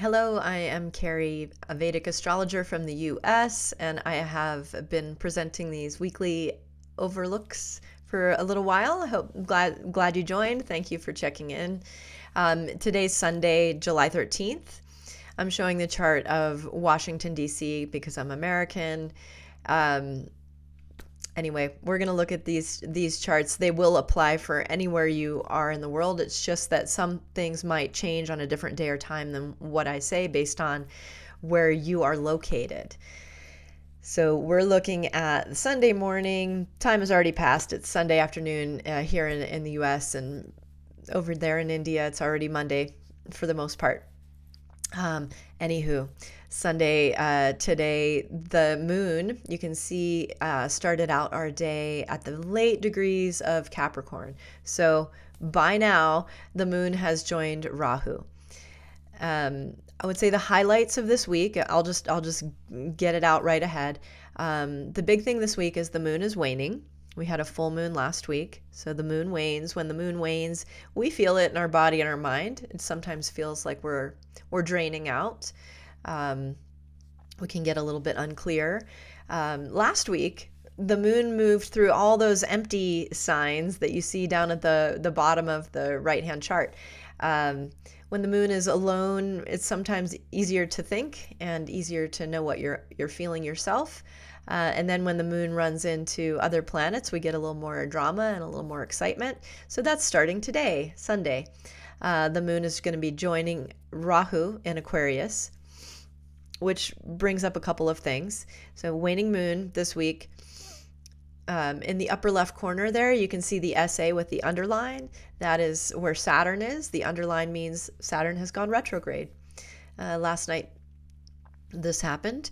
Hello, I am Kerry, a Vedic astrologer from the US, and I have been presenting these weekly overlooks for a little while. I hope glad you joined. Thank you for checking in. Today's Sunday, July 13th. I'm showing the chart of Washington, D.C. because I'm American. Anyway, we're going to look at these charts. They will apply for anywhere you are in the world. It's just that some things might change on a different day or time than what I say based on where you are located. So we're looking at Sunday morning. Time has already passed. It's Sunday afternoon here in the US, and over there in India, it's already Monday for the most part. Anywho, Sunday, today, the moon, you can see, started out our day at the late degrees of Capricorn. So by now, the moon has joined Rahu. I would say the highlights of this week, I'll just get it out right ahead. The big thing this week is the moon is waning. We had a full moon last week, so the moon wanes. When the moon wanes, we feel it in our body and our mind. It sometimes feels like we're draining out. We can get a little bit unclear. Last week, the moon moved through all those empty signs that you see down at the bottom of the right-hand chart. When the moon is alone, it's sometimes easier to think and easier to know what you're feeling yourself. And then when the moon runs into other planets, we get a little more drama and a little more excitement. So that's starting today, Sunday. The moon is going to be joining Rahu in Aquarius, which brings up a couple of things. So waning moon this week. In the upper left corner there, you can see the SA with the underline. That is where Saturn is. The underline means Saturn has gone retrograde. Last night, this happened.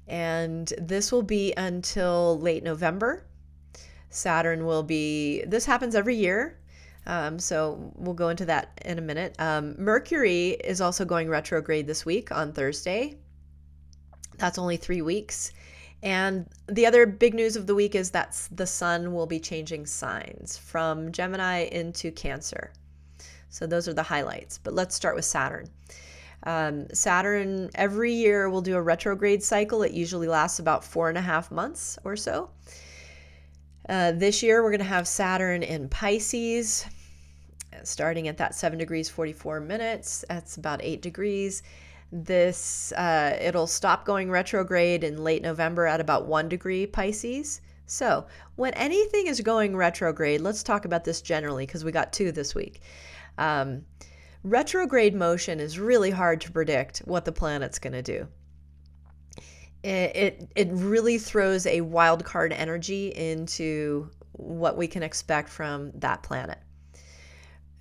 And this will be until late November. Saturn will be, this happens every year. So we'll go into that in a minute. Mercury is also going retrograde this week on Thursday. That's only 3 weeks. And the other big news of the week is that the sun will be changing signs from Gemini into Cancer. So those are the highlights. But let's start with Saturn. Saturn every year will do a retrograde cycle. It usually lasts about 4.5 months or so. This year we're going to have Saturn in Pisces, starting at that 7 degrees 44 minutes. That's about 8 degrees. It'll stop going retrograde in late November at about 1 degree Pisces. So when anything is going retrograde, let's talk about this generally because we got 2 this week. Retrograde motion is really hard to predict what the planet's going to do. It really throws a wild card energy into what we can expect from that planet.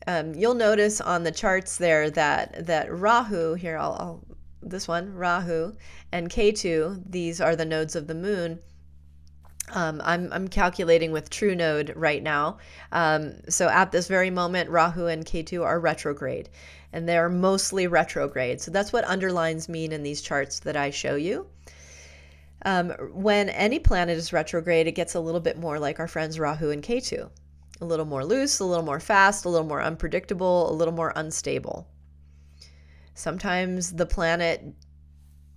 You'll notice on the charts there that Rahu, here this one, Rahu, and Ketu, these are the nodes of the moon. I'm calculating with True Node right now. So at this very moment, Rahu and Ketu are retrograde, and they're mostly retrograde. So that's what underlines mean in these charts that I show you. When any planet is retrograde, it gets a little bit more like our friends Rahu and Ketu. A little more loose, a little more fast, a little more unpredictable, a little more unstable. Sometimes the planet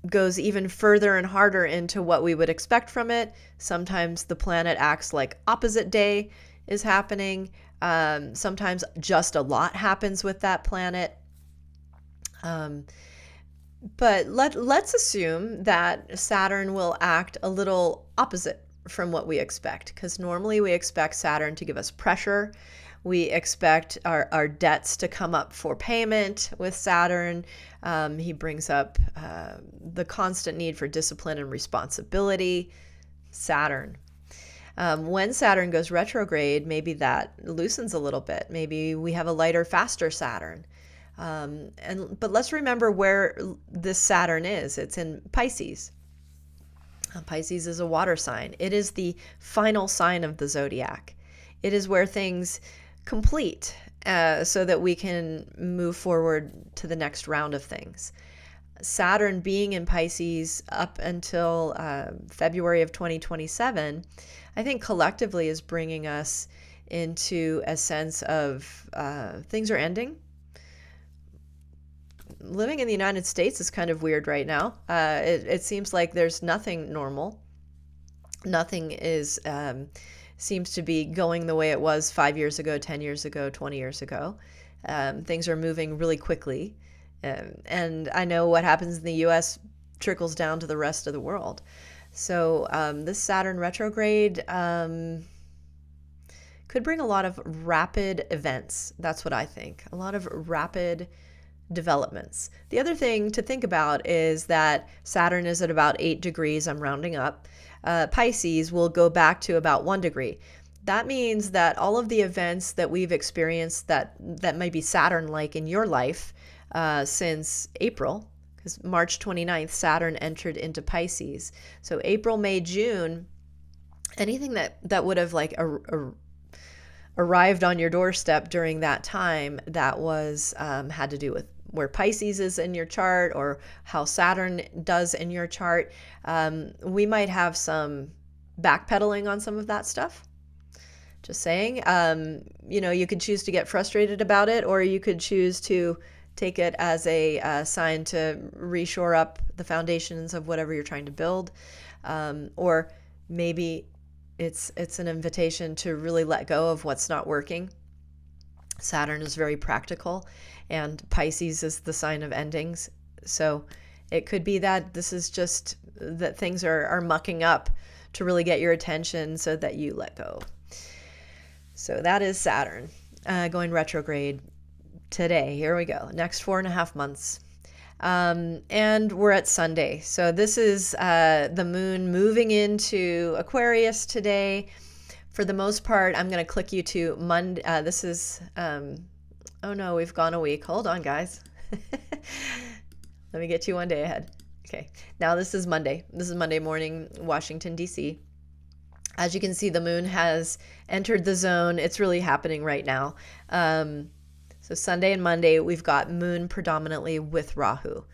goes even further and harder into what we would expect from it. Sometimes the planet acts like opposite day is happening. Sometimes just a lot happens with that planet. But let's assume that Saturn will act a little opposite from what we expect, because normally we expect Saturn to give us pressure. We expect our debts to come up for payment with Saturn. He brings up the constant need for discipline and responsibility. Saturn. When Saturn goes retrograde, maybe that loosens a little bit. Maybe we have a lighter, faster Saturn. But let's remember where this Saturn is. It's in Pisces. Pisces is a water sign. It is the final sign of the zodiac. It is where things complete so that we can move forward to the next round of things. Saturn being in Pisces up until February of 2027, I think collectively is bringing us into a sense of things are ending. living in the United States is kind of weird right now. It seems like there's nothing normal. Nothing is seems to be going the way it was 5 years ago, 10 years ago, 20 years ago. Things are moving really quickly. And I know what happens in the U.S. trickles down to the rest of the world. So this Saturn retrograde could bring a lot of rapid events. That's what I think. A lot of rapid developments. The other thing to think about is that Saturn is at about 8 degrees. I'm rounding up. Pisces will go back to about 1 degree. That means that all of the events that we've experienced that might be Saturn-like in your life since April, because March 29th, Saturn entered into Pisces. So April, May, June, anything that would have like arrived on your doorstep during that time that was had to do with where Pisces is in your chart or how Saturn does in your chart, we might have some backpedaling on some of that stuff. Just saying, you could choose to get frustrated about it, or you could choose to take it as a sign to reshore up the foundations of whatever you're trying to build. Or maybe it's an invitation to really let go of what's not working. Saturn is very practical, and Pisces is the sign of endings. So it could be that this is just that things are mucking up to really get your attention so that you let go. So that is Saturn going retrograde today. Here we go. Next 4.5 months. And we're at Sunday. So this is the moon moving into Aquarius today. For the most part, I'm going to click you to Monday. This is, oh no, we've gone a week. Hold on, guys. Let me get you one day ahead. Okay. Now this is Monday. This is Monday morning, Washington, D.C. As you can see, the moon has entered the zone. It's really happening right now. So Sunday and Monday, we've got moon predominantly with Rahu.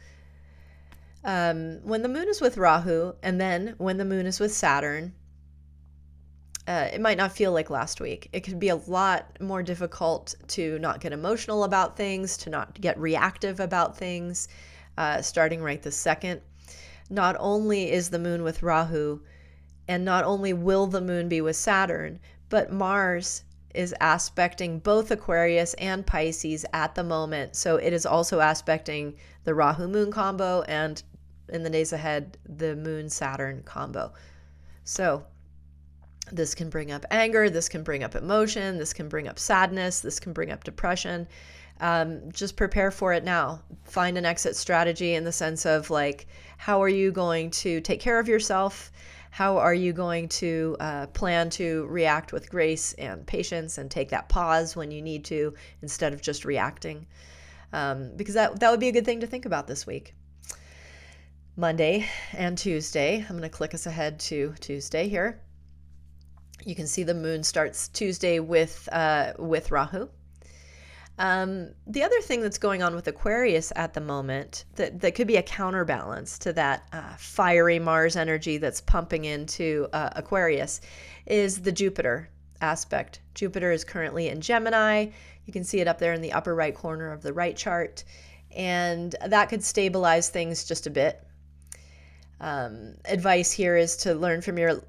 When the moon is with Rahu, and then when the moon is with Saturn, it might not feel like last week. It could be a lot more difficult to not get emotional about things, to not get reactive about things, starting right this second. Not only is the moon with Rahu, and not only will the moon be with Saturn, but Mars is aspecting both Aquarius and Pisces at the moment. So it is also aspecting the Rahu-Moon combo, and in the days ahead, the Moon-Saturn combo. So this can bring up anger, this can bring up emotion, this can bring up sadness, this can bring up depression. Just prepare for it now. Find an exit strategy in the sense of like, how are you going to take care of yourself? How are you going to plan to react with grace and patience and take that pause when you need to instead of just reacting? Because that would be a good thing to think about this week. Monday and Tuesday. I'm going to click us ahead to Tuesday here. You can see the moon starts Tuesday with Rahu. The other thing that's going on with Aquarius at the moment that could be a counterbalance to that fiery Mars energy that's pumping into Aquarius is the Jupiter aspect. Jupiter is currently in Gemini. You can see it up there in the upper right corner of the right chart, and that could stabilize things just a bit. Advice here is to learn from your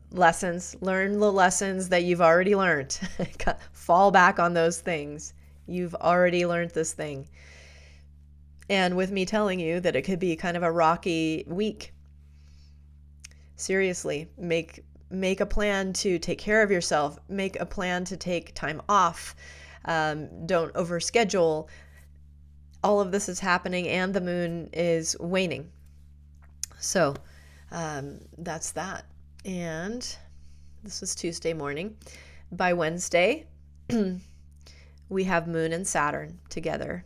lessons. Learn the lessons that you've already learned. Fall back on those things. You've already learned this thing. And with me telling you that it could be kind of a rocky week. Seriously, make a plan to take care of yourself. Make a plan to take time off. Don't overschedule. All of this is happening, and the moon is waning. So that's that. And this was Tuesday morning. By Wednesday, we have moon and Saturn together.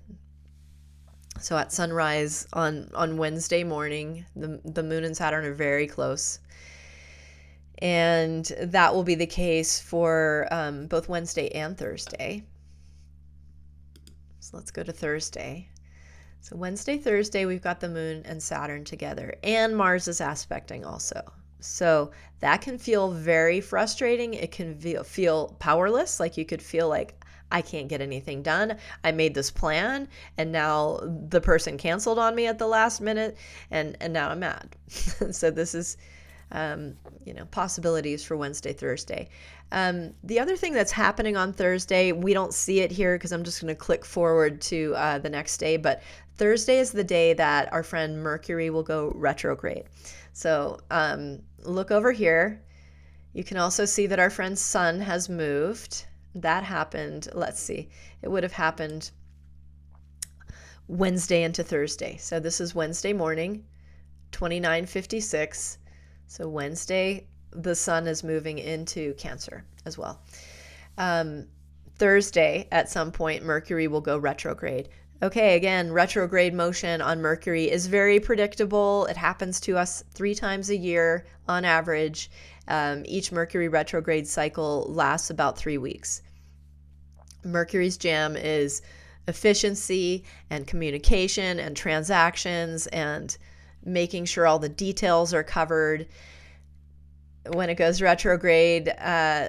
So at sunrise on Wednesday morning, the moon and Saturn are very close. And that will be the case for both Wednesday and Thursday. So let's go to Thursday. So Wednesday, Thursday, we've got the moon and Saturn together, and Mars is aspecting also. So that can feel very frustrating. It can feel powerless, like you could feel like, I can't get anything done. I made this plan and now the person canceled on me at the last minute, and now I'm mad. So this is, possibilities for Wednesday, Thursday. The other thing that's happening on Thursday, we don't see it here because I'm just going to click forward to the next day, but Thursday is the day that our friend Mercury will go retrograde. So look over here. You can also see that our friend's sun has moved. That happened, let's see, it would have happened Wednesday into Thursday. So this is Wednesday morning, 29:56. So Wednesday, the sun is moving into Cancer as well. Thursday, at some point, Mercury will go retrograde. Okay, again, retrograde motion on Mercury is very predictable. It happens to us 3 times a year on average. Each Mercury retrograde cycle lasts about 3 weeks. Mercury's jam is efficiency and communication and transactions and making sure all the details are covered. When it goes retrograde,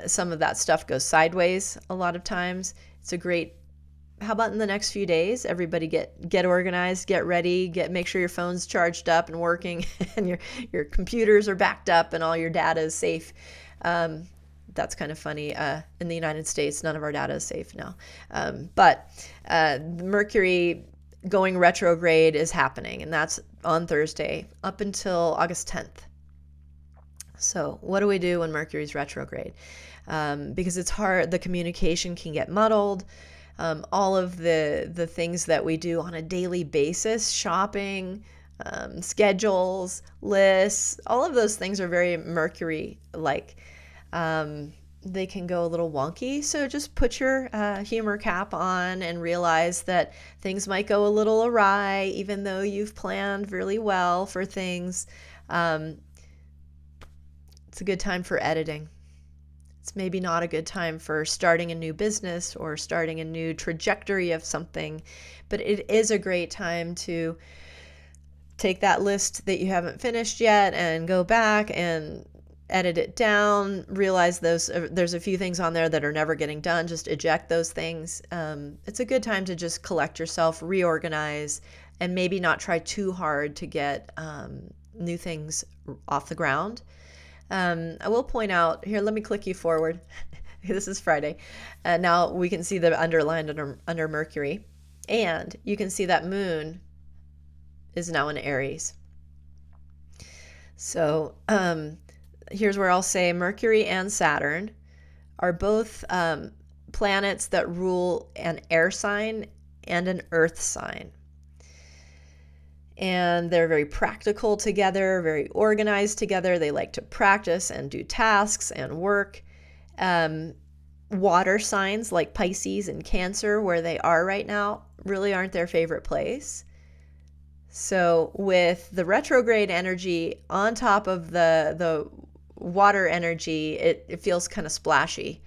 some of that stuff goes sideways a lot of times. It's a great, how about in the next few days, everybody get organized, get ready, make sure your phone's charged up and working and your computers are backed up and all your data is safe. That's kind of funny. In the United States, none of our data is safe now. But Mercury going retrograde is happening, and that's on Thursday up until August 10th. So what do we do when Mercury's retrograde? Because it's hard, the communication can get muddled. All of the things that we do on a daily basis, shopping, schedules, lists, all of those things are very Mercury-like. They can go a little wonky. So just put your humor cap on and realize that things might go a little awry, even though you've planned really well for things. It's a good time for editing. It's maybe not a good time for starting a new business or starting a new trajectory of something, but it is a great time to take that list that you haven't finished yet and go back and edit it down, realize there's a few things on there that are never getting done, just eject those things. It's a good time to just collect yourself, reorganize, and maybe not try too hard to get new things off the ground. I will point out, here, let me click you forward. This is Friday. Now we can see the underlined under Mercury, and you can see that moon is now in Aries. So here's where I'll say Mercury and Saturn are both planets that rule an air sign and an earth sign. And they're very practical together, very organized together. They like to practice and do tasks and work. Water signs like Pisces and Cancer, where they are right now, really aren't their favorite place. So with the retrograde energy on top of the water energy, it feels kind of splashy.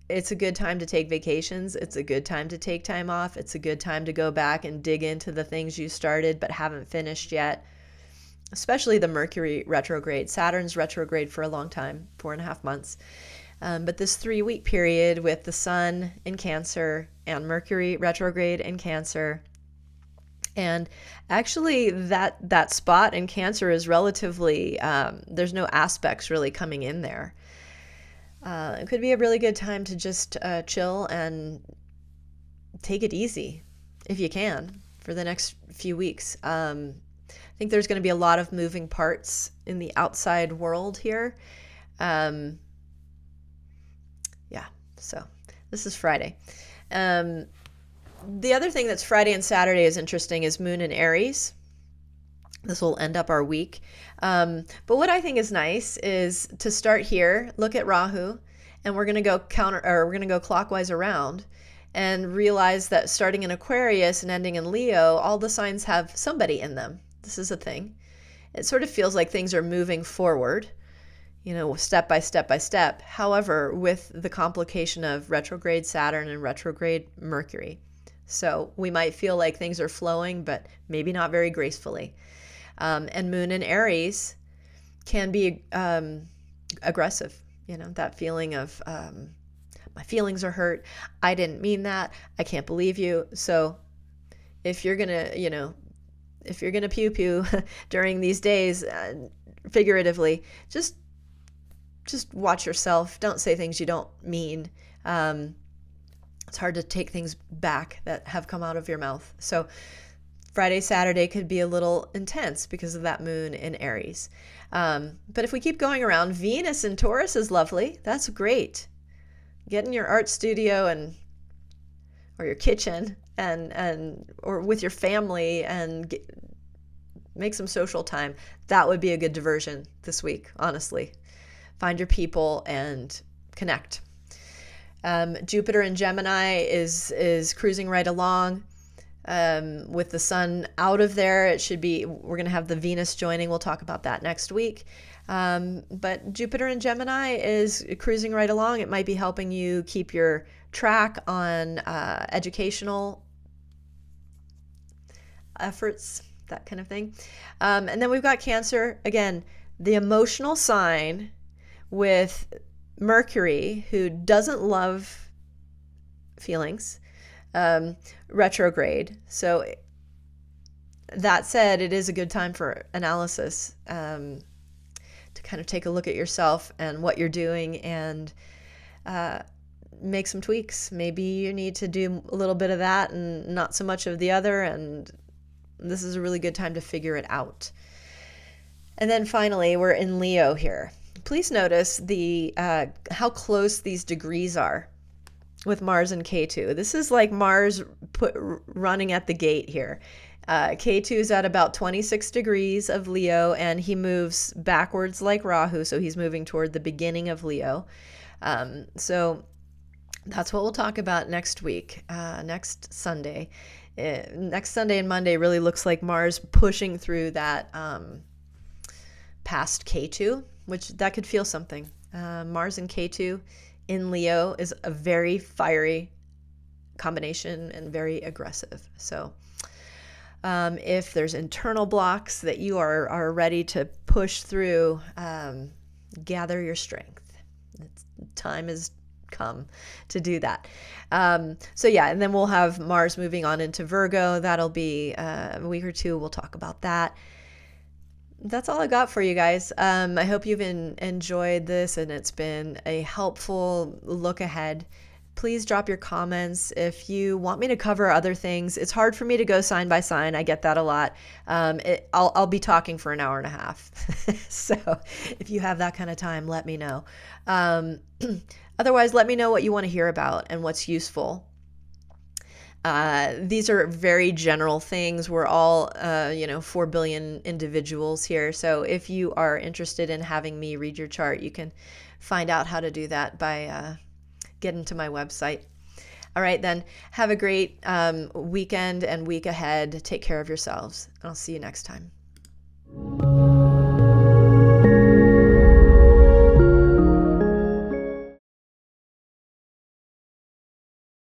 It's a good time to take vacations. It's a good time to take time off. It's a good time to go back and dig into the things you started but haven't finished yet, especially the Mercury retrograde. Saturn's retrograde for a long time, 4.5 months. But this 3-week period with the sun in Cancer and Mercury retrograde in Cancer, and actually that spot in Cancer is relatively, there's no aspects really coming in there. It could be a really good time to just chill and take it easy if you can for the next few weeks. I think there's going to be a lot of moving parts in the outside world here. Yeah, so this is Friday. The other thing that's Friday and Saturday is interesting is Moon in Aries. This will end up our week. But what I think is nice is to start here, look at Rahu, and we're going to go clockwise around and realize that starting in Aquarius and ending in Leo, all the signs have somebody in them. This is a thing. It sort of feels like things are moving forward, step by step by step. However, with the complication of retrograde Saturn and retrograde Mercury. So we might feel like things are flowing, but maybe not very gracefully. And Moon in Aries can be aggressive, that feeling of my feelings are hurt. I didn't mean that. I can't believe you. So if you're going to, if you're going to pew pew during these days, figuratively, just watch yourself. Don't say things you don't mean. It's hard to take things back that have come out of your mouth. So Friday, Saturday could be a little intense because of that moon in Aries. But if we keep going around, Venus in Taurus is lovely. That's great. Get in your art studio or your kitchen or with your family and make some social time. That would be a good diversion this week, honestly. Find your people and connect. Jupiter in Gemini is cruising right along. With the sun out of there, we're going to have the Venus joining. We'll talk about that next week. But Jupiter in Gemini is cruising right along. It might be helping you keep your track on educational efforts, that kind of thing. And then we've got Cancer, again, the emotional sign with Mercury, who doesn't love feelings, retrograde. So that said, it is a good time for analysis, to kind of take a look at yourself and what you're doing and make some tweaks. Maybe you need to do a little bit of that and not so much of the other, and this is a really good time to figure it out. And then finally, we're in Leo here. Please notice how close these degrees are with Mars and K2. This is like Mars running at the gate here. K2 is at about 26 degrees of Leo, and he moves backwards like Rahu, so he's moving toward the beginning of Leo. So that's what we'll talk about next week, next Sunday. Next Sunday and Monday really looks like Mars pushing through that past K2, which that could feel something. Mars and K2 in Leo is a very fiery combination and very aggressive. So if there's internal blocks that you are ready to push through, gather your strength. Time has come to do that. So yeah, and then we'll have Mars moving on into Virgo. That'll be a week or two. We'll talk about that. That's all I got for you guys. I hope you've enjoyed this and it's been a helpful look ahead. Please drop your comments if you want me to cover other things. It's hard for me to go sign by sign. I get that a lot. I'll be talking for an hour and a half. So if you have that kind of time, let me know. Otherwise, let me know what you want to hear about and what's useful. These are very general things. We're all, 4 billion individuals here. So if you are interested in having me read your chart, you can find out how to do that by getting to my website. All right, then. Have a great weekend and week ahead. Take care of yourselves. And I'll see you next time.